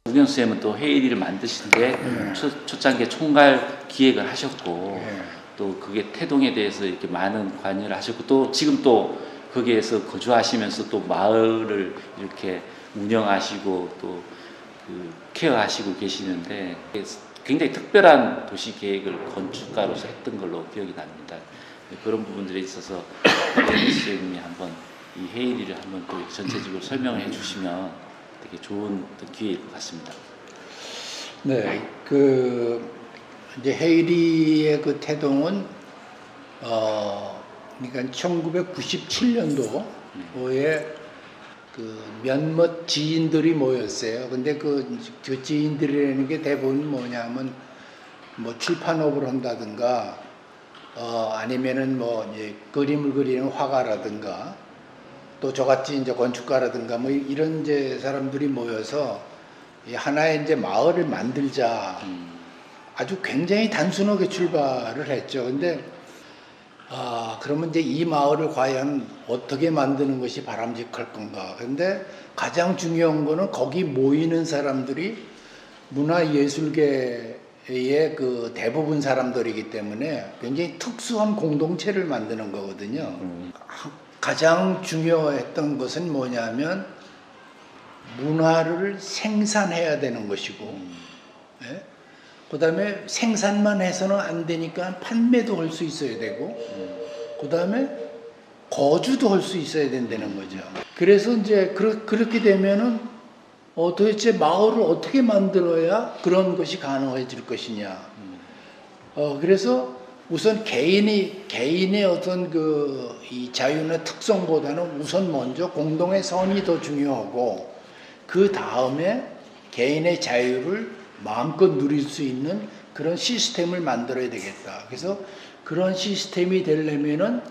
우경수 쌤은 또 헤이리를 만드시는데 초창기에 총괄 기획을 하셨고 또 그게 태동에 대해서 이렇게 많은 관여를 하셨고 또 지금 또 거기에서 거주하시면서 또 마을을 이렇게 운영하시고 또 그 케어하시고 계시는데 굉장히 특별한 도시 계획을 건축가로서 했던 걸로 기억이 납니다. 그런 부분들에 있어서 우경수 쌤이 한번 이 헤이리를 한번 또 전체적으로 설명을 해주시면 되게 좋은 기회일 것 같습니다. 네, 이제 헤이리의 그 태동은 그러니까 1997년도에 그 몇몇 지인들이 모였어요. 근데 그 지인들이라는 게 대부분 뭐냐면 뭐 출판업을 한다든가 아니면은 뭐 이제 그림을 그리는 화가라든가 또 저같이 이제 건축가라든가 뭐 이런 이제 사람들이 모여서 하나의 이제 마을을 만들자. 아주 굉장히 단순하게 출발을 했죠. 근데 그러면 이제 이 마을을 과연 어떻게 만드는 것이 바람직할 건가? 근데 가장 중요한 거는 거기 모이는 사람들이 문화예술계의 그 대부분 사람들이기 때문에 굉장히 특수한 공동체를 만드는 거거든요. 가장 중요했던 것은 뭐냐면 문화를 생산해야 되는 것이고 예? 그 다음에 생산만 해서는 안 되니까 판매도 할 수 있어야 되고 그 다음에 거주도 할 수 있어야 된다는 거죠. 그래서 이제 그렇게 되면은 도대체 마을을 어떻게 만들어야 그런 것이 가능해질 것이냐. 그래서 우선 개인의 어떤 이 자유나 특성보다는 우선 먼저 공동의 선이 더 중요하고 그 다음에 개인의 자유를 마음껏 누릴 수 있는 그런 시스템을 만들어야 되겠다. 그래서 그런 시스템이 되려면은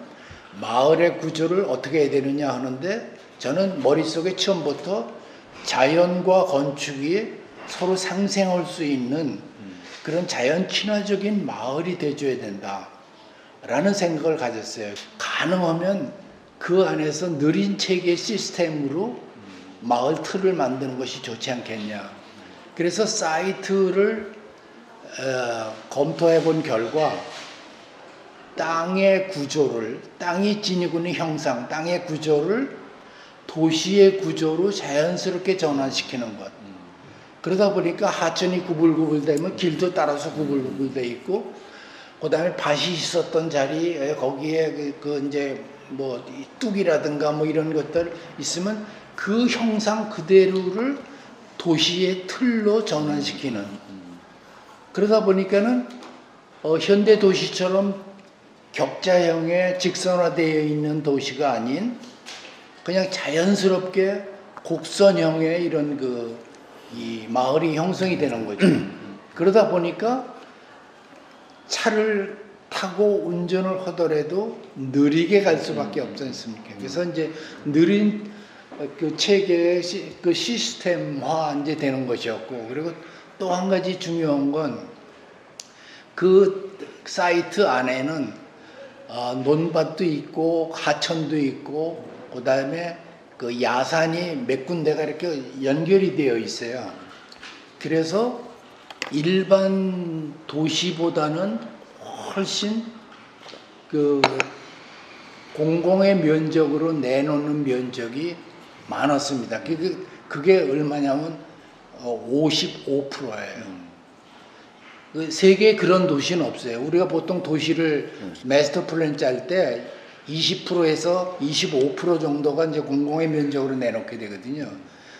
마을의 구조를 어떻게 해야 되느냐 하는데 저는 머릿속에 처음부터 자연과 건축이 서로 상생할 수 있는 그런 자연 친화적인 마을이 돼줘야 된다 라는 생각을 가졌어요. 가능하면 그 안에서 느린 체계 시스템으로 마을 틀을 만드는 것이 좋지 않겠냐. 그래서 사이트를 검토해 본 결과 땅이 지니고 있는 형상, 땅의 구조를 도시의 구조로 자연스럽게 전환시키는 것. 그러다 보니까 하천이 구불구불 되면 길도 따라서 구불구불 돼 있고, 그 다음에 밭이 있었던 자리에 거기에 이제 뭐 뚝이라든가 뭐 이런 것들 있으면 그 형상 그대로를 도시의 틀로 전환시키는. 그러다 보니까는 현대 도시처럼 격자형의 직선화되어 있는 도시가 아닌 그냥 자연스럽게 곡선형의 이런 이 마을이 형성이 되는 거죠. 그러다 보니까 차를 타고 운전을 하더라도 느리게 갈 수밖에 없지 않습니까? 그래서 이제 느린 그 체계의 그 시스템화 이제 되는 것이었고, 그리고 또 한 가지 중요한 건 그 사이트 안에는 논밭도 있고 하천도 있고 그 다음에 그 야산이 몇 군데가 이렇게 연결이 되어 있어요. 그래서 일반 도시보다는 훨씬 그 공공의 면적으로 내놓는 면적이 많았습니다. 그게 얼마냐면 55%예요. 세계에 그런 도시는 없어요. 우리가 보통 도시를 마스터 플랜 짤 때 20%에서 25% 정도가 이제 공공의 면적으로 내놓게 되거든요.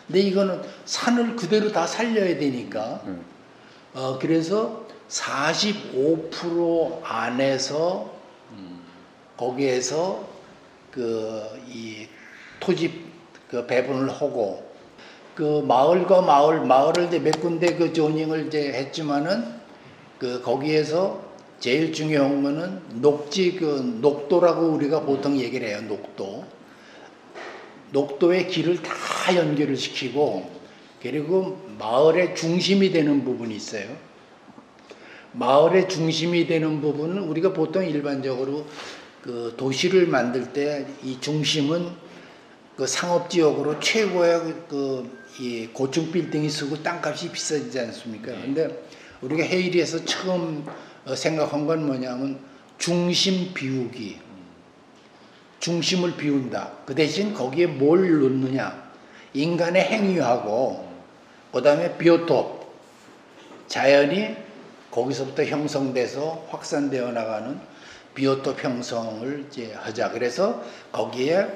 근데 이거는 산을 그대로 다 살려야 되니까 그래서 45% 안에서 거기에서 이 토지 그 배분을 하고 그 마을과 마을을 이제 몇 군데 그 조닝을 이제 했지만은 그 거기에서 제일 중요한 거는 녹지 그 녹도라고 우리가 보통 얘기를 해요. 녹도의 길을 다 연결을 시키고 그리고 마을의 중심이 되는 부분이 있어요. 마을의 중심이 되는 부분은 우리가 보통 일반적으로 그 도시를 만들 때 이 중심은 그 상업지역으로 최고의 이 고층 빌딩이 쓰고 땅값이 비싸지지 않습니까? 근데 우리가 헤이리에서 처음 생각한 건 뭐냐면 중심 비우기. 중심을 비운다. 그 대신 거기에 뭘 넣느냐? 인간의 행위하고 그다음에 비오톱. 자연이 거기서부터 형성돼서 확산되어 나가는 비오톱 형성을 이제 하자. 그래서 거기에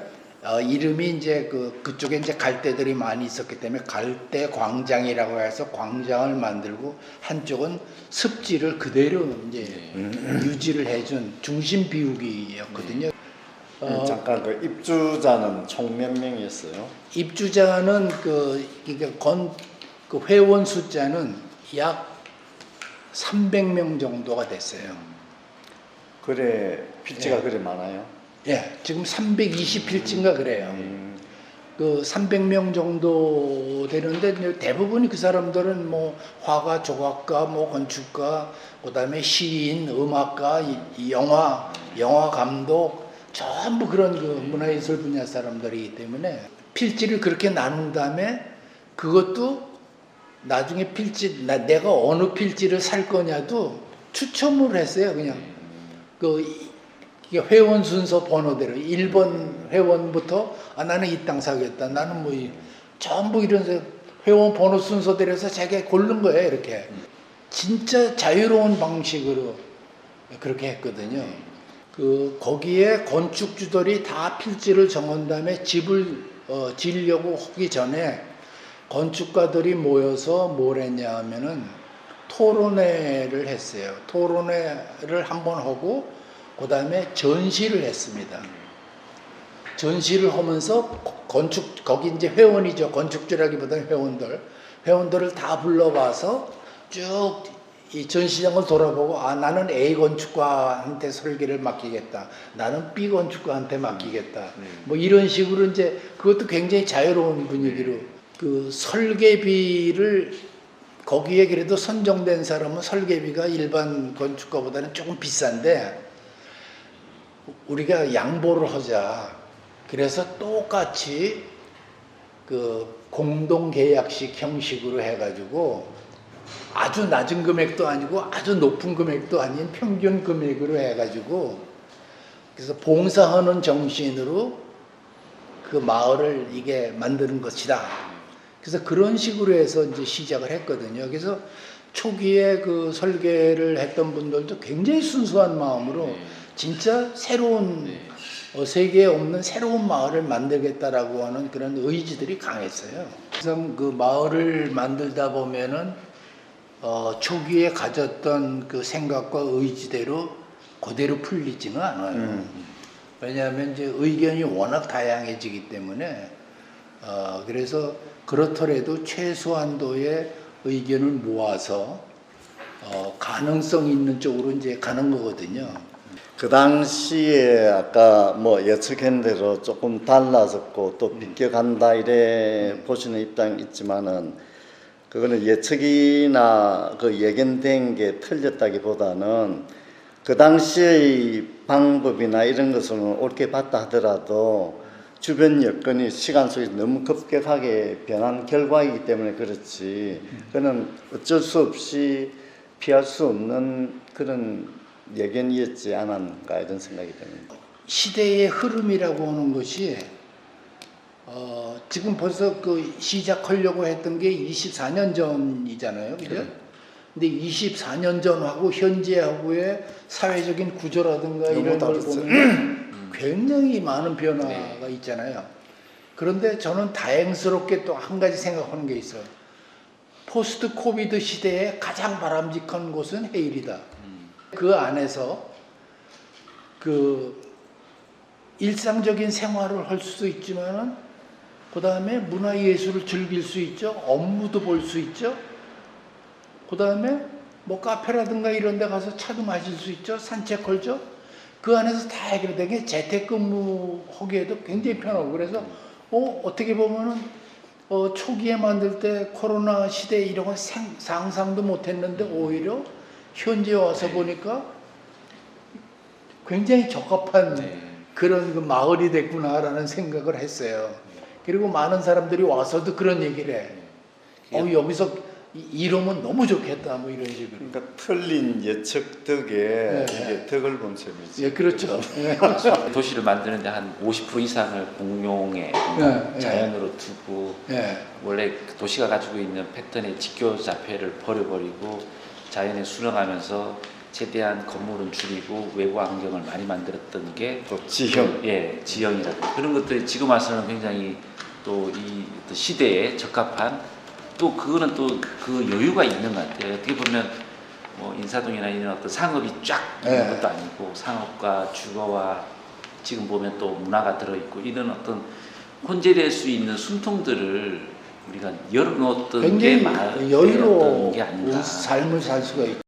이름이 이제 그쪽에 이제 갈대들이 많이 있었기 때문에 갈대 광장이라고 해서 광장을 만들고 한쪽은 습지를 그대로 이제 유지를 해준 중심 비우기였거든요. 잠깐 그 입주자는 총 몇 명이었어요? 입주자는 그 회원 숫자는 약 300명 정도가 됐어요. 그래 필지가 그래 많아요? 예, 지금 320필지인가 그래요. 그 300명 정도 되는데 대부분이 그 사람들은 뭐 화가, 조각가, 뭐 건축가, 그다음에 시인, 음악가, 영화 감독 전부 그런 그 문화예술 분야 사람들이기 때문에 필지를 그렇게 나눈 다음에 그것도 나중에 필지 내가 어느 필지를 살 거냐도 추첨을 했어요. 그냥 회원 순서 번호대로 1번 회원부터 나는 이 땅 사겠다. 나는 뭐 전부 이런 회원 번호 순서대로 해서 자기가 고른 거예요. 이렇게 진짜 자유로운 방식으로 그렇게 했거든요. 거기에 건축주들이 다 필지를 정한 다음에 집을 지으려고 하기 전에 건축가들이 모여서 뭘 했냐 하면은 토론회를 했어요. 토론회를 한번 하고 그 다음에 전시를 했습니다. 전시를 하면서 거기 이제 회원이죠. 건축주라기보다는 회원들을 다 불러봐서 쭉 이 전시장을 돌아보고 나는 A 건축가한테 설계를 맡기겠다. 나는 B 건축가한테 맡기겠다. 뭐 이런 식으로 이제 그것도 굉장히 자유로운 분위기로 그 설계비를 거기에 그래도 선정된 사람은 설계비가 일반 건축가보다는 조금 비싼데 우리가 양보를 하자. 그래서 똑같이 그 공동계약식 형식으로 해가지고 아주 낮은 금액도 아니고 아주 높은 금액도 아닌 평균 금액으로 해가지고 그래서 봉사하는 정신으로 그 마을을 이게 만드는 것이다. 그래서 그런 식으로 해서 이제 시작을 했거든요. 그래서 초기에 그 설계를 했던 분들도 굉장히 순수한 마음으로 진짜 새로운 세계에 없는 새로운 마을을 만들겠다라고 하는 그런 의지들이 강했어요. 그래서 그 마을을 만들다 보면은 초기에 가졌던 그 생각과 의지대로 그대로 풀리지는 않아요. 왜냐하면 이제 의견이 워낙 다양해지기 때문에 그래서 그렇더라도 최소한도의 의견을 모아서 가능성 있는 쪽으로 이제 가는 거거든요. 그 당시에 아까 뭐 예측한 대로 조금 달라졌고 또 비껴간다 이래 보시는 입장이 있지만은 그거는 예측이나 그 예견된 게 틀렸다기보다는 그 당시의 방법이나 이런 것은 옳게 봤다 하더라도 주변 여건이 시간 속에 너무 급격하게 변한 결과이기 때문에 그렇지 그는 어쩔 수 없이 피할 수 없는 그런 예견이었지 않았는가 이런 생각이 듭니다. 시대의 흐름이라고 하는 것이 지금 벌써 그 시작하려고 했던 게 24년 전이잖아요. 그죠? 근데 24년 전하고 현재하고의 사회적인 구조라든가 이런 걸 보면 굉장히 많은 변화가 있잖아요. 그런데 저는 다행스럽게 또 한 가지 생각하는 게 있어요. 포스트 코비드 시대에 가장 바람직한 곳은 헤일이다. 그 안에서 그 일상적인 생활을 할 수도 있지만은 그 다음에 문화예술을 즐길 수 있죠. 업무도 볼 수 있죠. 그 다음에 뭐 카페라든가 이런 데 가서 차도 마실 수 있죠. 산책 걸죠. 그 안에서 다 해결되는 게 재택근무 하기에도 굉장히 편하고 그래서 어떻게 보면은 초기에 만들 때 코로나 시대 이런 건 상상도 못 했는데 오히려 현재 와서 보니까 굉장히 적합한 그런 그 마을이 됐구나라는 생각을 했어요. 그리고 많은 사람들이 와서도 그런 얘기를 해. 여기서 이러면 너무 좋겠다 뭐 이런 식으로. 그러니까 틀린 예측 덕에 이게 덕을 본 셈이지. 예, 그렇죠. 예. 도시를 만드는데 한 50% 이상을 공룡에 자연으로 두고 원래 도시가 가지고 있는 패턴의 직교자폐를 버려버리고 자연에 수능하면서 최대한 건물은 줄이고 외부 환경을 많이 만들었던 게 또 지형. 지형이라든가 그런 것들이 지금 와서는 굉장히 또 이 시대에 적합한 또 그거는 또 그 여유가 있는 것 같아요. 어떻게 보면 뭐 인사동이나 이런 어떤 상업이 쫙 있는 것도 아니고 상업과 주거와 지금 보면 또 문화가 들어있고 이런 어떤 혼재될 수 있는 숨통들을 우리가 열어놓았던 게 굉장히 마을의 어떤 여유로운 게 아닌가. 삶을 살 수가 있고.